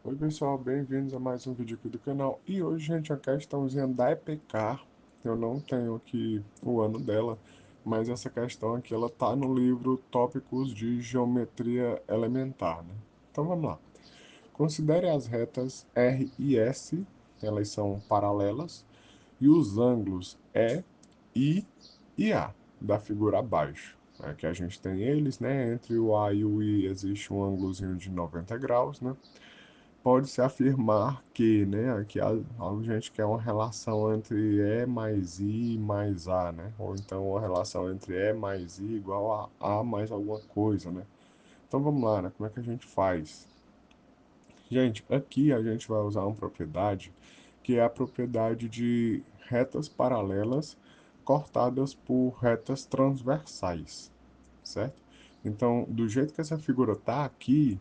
Oi pessoal, bem-vindos a mais um vídeo aqui do canal. E hoje, gente, a questãozinha da EPK, eu não tenho aqui o ano dela, mas essa questão aqui, ela tá no livro Tópicos de Geometria Elementar, né? Então vamos lá. Considere as retas R e S, elas são paralelas, e os ângulos I e A, da figura abaixo. Aqui a gente tem eles, né? Entre o A e o I existe um ângulozinho de 90 graus, né? Pode-se afirmar que, né, aqui a gente quer uma relação entre E mais I mais A, né? Ou então uma relação entre E mais I igual a mais alguma coisa, né? Então vamos lá, né? Como é que a gente faz? Gente, aqui a gente vai usar uma propriedade que é a propriedade de retas paralelas cortadas por retas transversais, certo? Então, do jeito que essa figura tá aqui,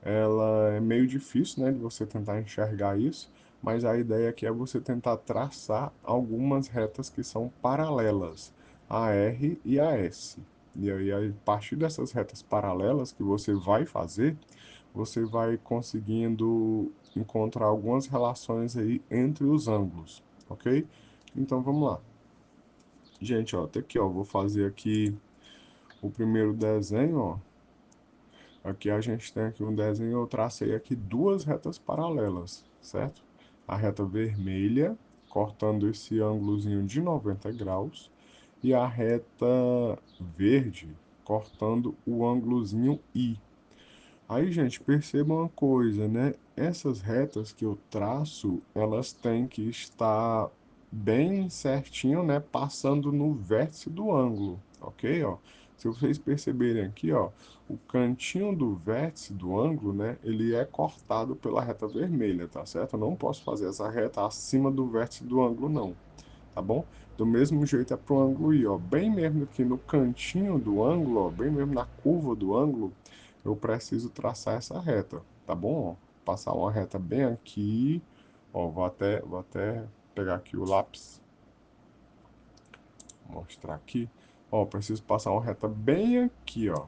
ela é meio difícil, né, de você tentar enxergar isso, mas a ideia aqui é você tentar traçar algumas retas que são paralelas, a R e a S. E aí, a partir dessas retas paralelas que você vai fazer, você vai conseguindo encontrar algumas relações aí entre os ângulos, ok? Então vamos lá. Gente, ó, tá aqui, ó, vou fazer aqui o primeiro desenho, ó. Aqui a gente tem aqui um desenho, eu tracei aqui duas retas paralelas, certo? A reta vermelha, cortando esse ângulozinho de 90 graus, e a reta verde, cortando o ângulozinho I. Aí, gente, perceba uma coisa, né? Essas retas que eu traço, elas têm que estar bem certinho, né? Passando no vértice do ângulo, ok? Ó, se vocês perceberem aqui, ó, o cantinho do vértice do ângulo, né? Ele é cortado pela reta vermelha, tá certo? Eu não posso fazer essa reta acima do vértice do ângulo, não, tá bom? Do mesmo jeito é pro ângulo I, ó, bem mesmo aqui no cantinho do ângulo, ó, bem mesmo na curva do ângulo, eu preciso traçar essa reta, tá bom? Ó, passar uma reta bem aqui, ó, vou até pegar aqui o lápis, mostrar aqui, ó, preciso passar uma reta bem aqui, ó.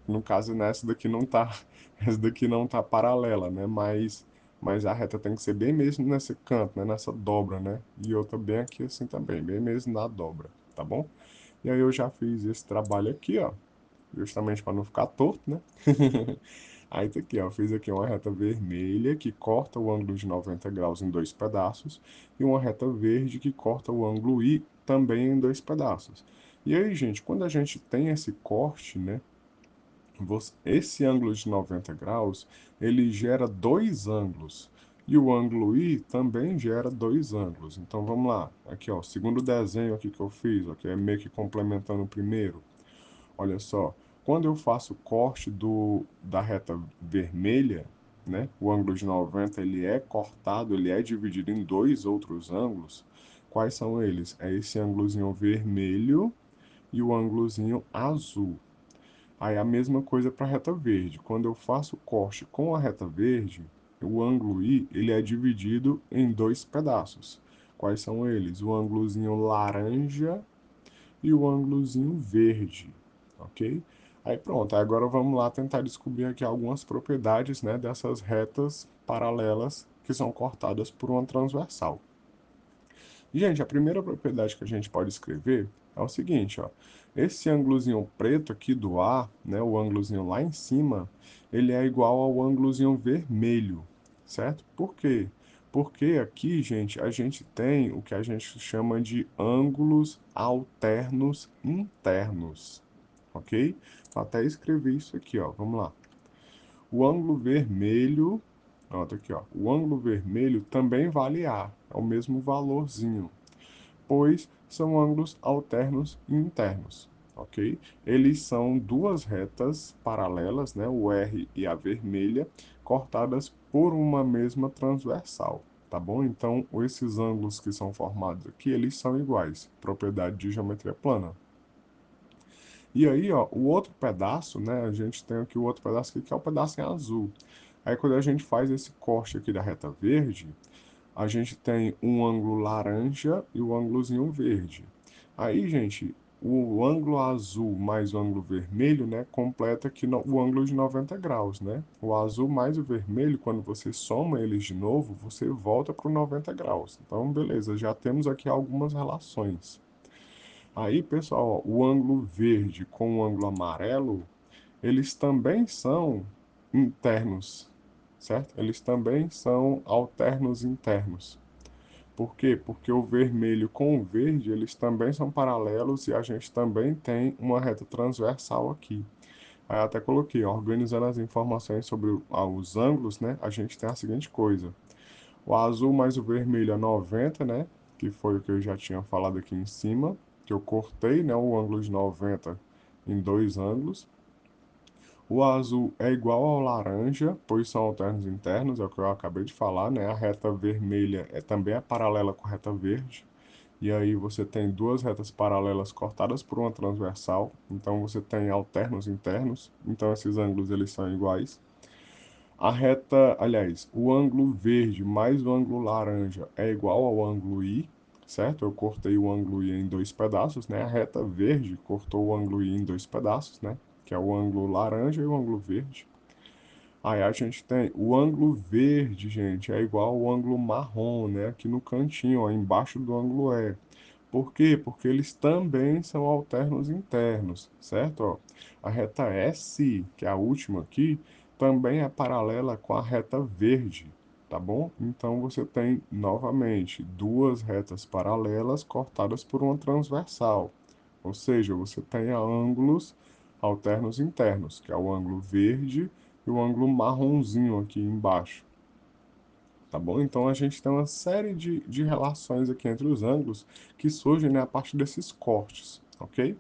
No caso, né, essa daqui não tá, essa daqui não tá paralela, né, mas a reta tem que ser bem mesmo nesse canto, né, nessa dobra, né, e outra bem aqui assim também, bem mesmo na dobra, tá bom? E aí eu já fiz esse trabalho aqui, ó, justamente para não ficar torto, né? Aí tá aqui, ó, eu fiz aqui uma reta vermelha que corta o ângulo de 90 graus em dois pedaços e uma reta verde que corta o ângulo I também em dois pedaços. E aí, gente, quando a gente tem esse corte, né, esse ângulo de 90 graus, ele gera dois ângulos. E o ângulo I também gera dois ângulos. Então vamos lá. Aqui, ó, o segundo desenho aqui que eu fiz, ó, que é meio que complementando o primeiro. Olha só, quando eu faço o corte da reta vermelha, né, o ângulo de 90 ele é cortado, ele é dividido em dois outros ângulos. Quais são eles? É esse ângulozinho vermelho e o ângulozinho azul. Aí a mesma coisa para a reta verde. Quando eu faço o corte com a reta verde, o ângulo I ele é dividido em dois pedaços. Quais são eles? O ângulozinho laranja e o ângulozinho verde, ok? Aí pronto, agora vamos lá tentar descobrir aqui algumas propriedades, né, dessas retas paralelas que são cortadas por uma transversal. Gente, a primeira propriedade que a gente pode escrever é o seguinte, ó. Esse ângulozinho preto aqui do A, né, o ângulozinho lá em cima, ele é igual ao ângulozinho vermelho, certo? Por quê? Porque aqui, gente, a gente tem o que a gente chama de ângulos alternos internos, ok? Vou até escrever isso aqui, ó. Vamos lá. O ângulo vermelho, ó, tá aqui, ó. O ângulo vermelho também vale A, é o mesmo valorzinho, pois são ângulos alternos e internos, ok? Eles são duas retas paralelas, né, o R e a vermelha, cortadas por uma mesma transversal, tá bom? Então, esses ângulos que são formados aqui, eles são iguais, propriedade de geometria plana. E aí, ó, o outro pedaço, né, a gente tem aqui o outro pedaço aqui, que é o pedaço em azul. Aí, quando a gente faz esse corte aqui da reta verde, a gente tem um ângulo laranja e o ângulozinho verde. Aí, gente, o ângulo azul mais o ângulo vermelho, né, completa aqui o ângulo de 90 graus, né? O azul mais o vermelho, quando você soma eles de novo, você volta para o 90 graus. Então, beleza, já temos aqui algumas relações. Aí, pessoal, ó, o ângulo verde com o ângulo amarelo, eles também são internos, certo? Eles também são alternos internos. Por quê? Porque o vermelho com o verde, eles também são paralelos e a gente também tem uma reta transversal aqui. Aí até coloquei, ó, organizando as informações sobre os ângulos, né? A gente tem a seguinte coisa. O azul mais o vermelho é 90, né? Que foi o que eu já tinha falado aqui em cima, que eu cortei, né, o ângulo de 90 em dois ângulos. O azul é igual ao laranja, pois são alternos internos, é o que eu acabei de falar, né? A reta vermelha também é paralela com a reta verde. E aí você tem duas retas paralelas cortadas por uma transversal. Então você tem alternos internos. Então esses ângulos eles são iguais. A reta, aliás, o ângulo verde mais o ângulo laranja é igual ao ângulo I, certo? Eu cortei o ângulo I em dois pedaços, né? A reta verde cortou o ângulo I em dois pedaços, né? Que é o ângulo laranja e o ângulo verde. Aí a gente tem o ângulo verde, gente, é igual ao ângulo marrom, né? Aqui no cantinho, ó, embaixo do ângulo E. Por quê? Porque eles também são alternos internos, certo? Ó, a reta S, que é a última aqui, também é paralela com a reta verde, tá bom? Então você tem novamente duas retas paralelas cortadas por uma transversal. Ou seja, você tem ângulos alternos internos, que é o ângulo verde e o ângulo marronzinho aqui embaixo. Tá bom? Então a gente tem uma série de relações aqui entre os ângulos que surgem, né, a partir desses cortes, ok?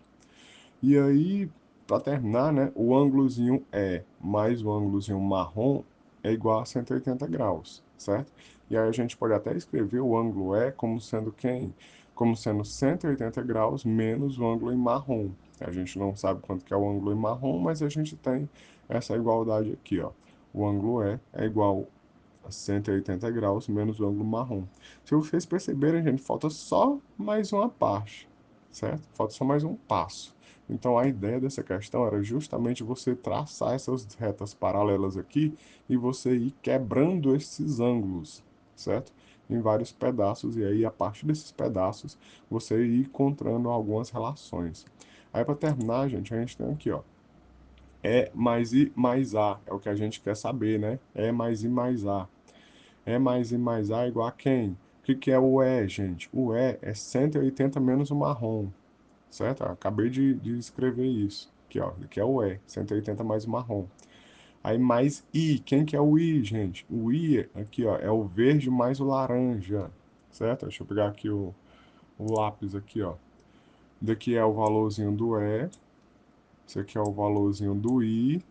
E aí, para terminar, né, o ângulozinho E mais o ângulozinho marrom é igual a 180 graus, certo? E aí a gente pode até escrever o ângulo E como sendo quem? Como sendo 180 graus menos o ângulo em marrom. A gente não sabe quanto que é o ângulo em marrom, mas a gente tem essa igualdade aqui, ó. O ângulo E é igual a 180 graus menos o ângulo marrom. Se vocês perceberem, gente, falta só mais uma parte, certo? Falta só mais um passo. Então, a ideia dessa questão era justamente você traçar essas retas paralelas aqui e você ir quebrando esses ângulos, certo? Em vários pedaços, e aí, a partir desses pedaços, você ir encontrando algumas relações. Aí, para terminar, gente, a gente tem aqui, ó, E mais I mais A, é o que a gente quer saber, né? E mais I mais A. E mais I mais A é igual a quem? O que que é o E, gente? O E é 180 menos o marrom, certo? Eu acabei de escrever isso. Aqui, ó. Aqui é o E, 180 mais o marrom. Aí mais I. Quem que é o I, gente? O I, aqui, ó, é o verde mais o laranja, certo? Deixa eu pegar aqui o lápis aqui, ó. Daqui é o valorzinho do E. Esse aqui é o valorzinho do I,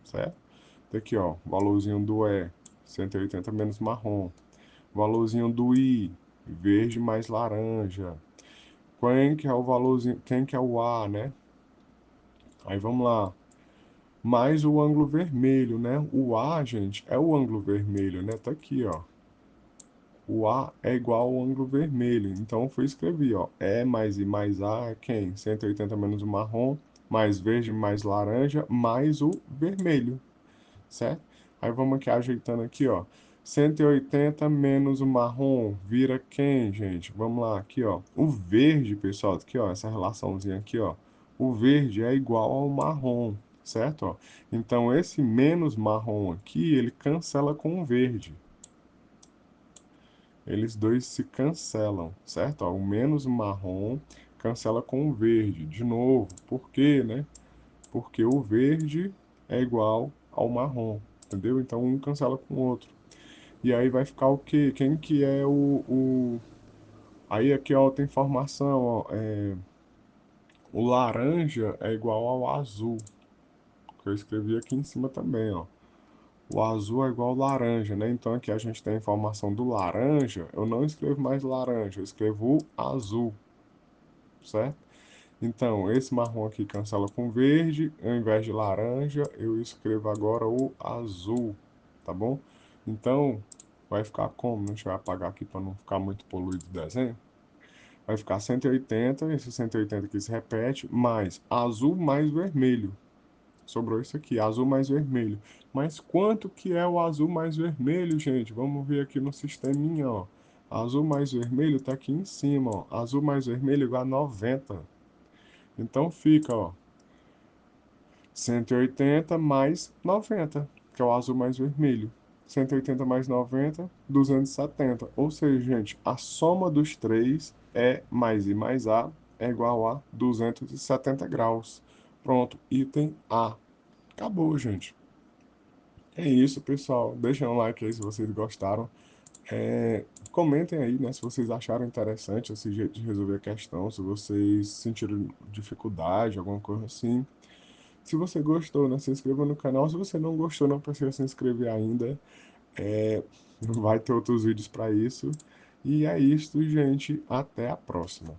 certo? Daqui, ó, valorzinho do E, 180 menos marrom. Valorzinho do I, verde mais laranja. Quem que é o valorzinho, quem que é o A, né? Aí vamos lá. Mais o ângulo vermelho, né? O A, gente, é o ângulo vermelho, né? Tá aqui, ó. O A é igual ao ângulo vermelho. Então, eu escrevi, ó. E mais I mais A é quem? 180 menos o marrom, mais verde mais laranja, mais o vermelho, certo? Aí vamos aqui ajeitando aqui, ó. 180 menos o marrom vira quem, gente? Vamos lá, aqui, ó. O verde, pessoal, aqui, ó, essa relaçãozinha aqui, ó. O verde é igual ao marrom, certo? Ó. Então, esse menos marrom aqui, ele cancela com o verde. Eles dois se cancelam, certo? Ó, o menos marrom cancela com o verde. De novo, por quê, né? Porque o verde é igual ao marrom, entendeu? Então, um cancela com o outro. E aí vai ficar o quê? Quem que é Aí aqui, ó, tem informação, ó, o laranja é igual ao azul, que eu escrevi aqui em cima também, ó. O azul é igual ao laranja, né? Então aqui a gente tem a informação do laranja, eu não escrevo mais laranja, eu escrevo azul, certo? Então, esse marrom aqui cancela com verde, ao invés de laranja, eu escrevo agora o azul, tá bom? Então, vai ficar como? Deixa eu apagar aqui para não ficar muito poluído o desenho. Vai ficar 180, esse 180 aqui se repete, mais azul mais vermelho. Sobrou isso aqui, azul mais vermelho. Mas quanto que é o azul mais vermelho, gente? Vamos ver aqui no sisteminha, ó. Azul mais vermelho tá aqui em cima, ó. Azul mais vermelho igual a 90. Então fica, ó, 180 mais 90, que é o azul mais vermelho. 180 mais 90, 270. Ou seja, gente, a soma dos três é mais I mais A é igual a 270 graus. Pronto, item A. Acabou, gente. É isso, pessoal. Deixem um like aí se vocês gostaram. Comentem aí, né, se vocês acharam interessante esse jeito de resolver a questão, se vocês sentiram dificuldade, alguma coisa assim. Se você gostou, né, se inscreva no canal. Se você não gostou, não precisa se inscrever ainda. É, vai ter outros vídeos para isso. E é isso, gente. Até a próxima.